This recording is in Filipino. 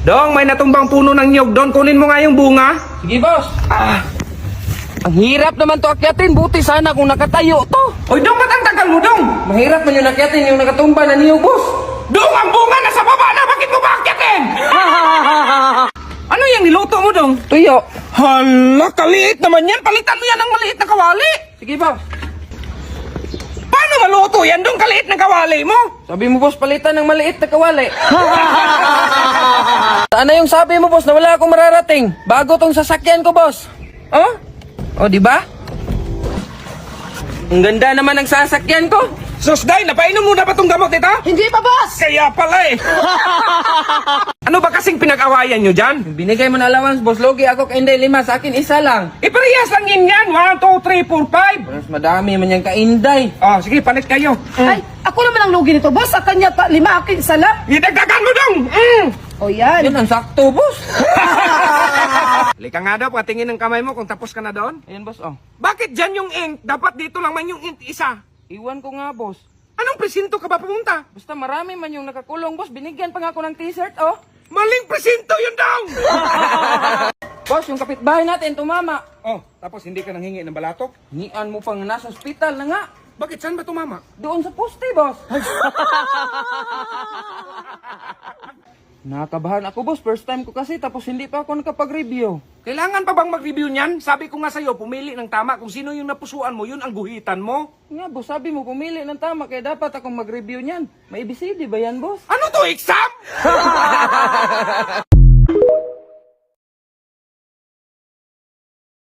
Dong, may natumbang puno ng nyog doon. Kunin mo nga yung bunga. Sige, boss. Ang hirap naman to akyatin. Buti sana kung nakatayo to. Oy, Dong, ba't ang tagal mo, Dong? Mahirap man yung akyatin yung nakatumba na niyo, boss. Dong, ang bunga nasa baba na. Bakit mo ba akyatin? Ano yung niluto mo, Dong? Tuyo. Hala, kaliit naman yan. Palitan mo yan ng maliit na kawali. Sige, boss. Paano maluto yan, Dong? Kaliit na kawali mo. Sabi mo, boss, palitan ng maliit na kawali. Ano yung sabi mo, boss, na wala akong mararating? Bago tong sasakyan ko, boss. Oh? Oh, di ba? Ang ganda naman ng sasakyan ko. Susday, napainom mo na ba itong gamot ito? Hindi pa, boss! Kaya pala eh. Ano ba kasing pinag-awayan nyo dyan? Binigay mo na allowance, boss. Logi ako kay Inday 5. Sa akin, isa lang. Iparehas lang yun yan. 1, 2, 3, 4, 5. Mas madami man yung ka-Inday. Oh, sige, palit kayo. Ay, ako naman ang lugi nito, boss. Sa kanya pa, 5, akin, isa lang. Idagdagan mo, Dong. O yan. Yan ang sakto, boss. Lika nga daw, patingin ng kamay mo kung tapos ka na doon. Ayan, boss, oh. Bakit dyan yung ink? Dapat dito lang man yung ink isa. Iwan ko nga, boss. Anong presinto ka ba pumunta? Basta marami man yung nakakulong, boss. Binigyan pa nga ako ng t-shirt, oh. Maling presinto yun, Dong. Boss, yung kapitbahay natin, tumama. Oh, tapos hindi ka nanghingi ng balatok? Hingian mo pang nasa ospital na nga. Bakit saan ba tumama? Doon sa poste, boss. Nakabahan ako, boss. First time ko kasi, tapos hindi pa ako nakapag-review. Kailangan pa bang mag-review niyan? Sabi ko nga sa'yo, pumili ng tama. Kung sino yung napusuan mo, yun ang guhitan mo. Nga, boss, sabi mo, pumili ng tama, kaya dapat akong mag-review niyan. May ABCD ba yan, boss? Ano to, exam?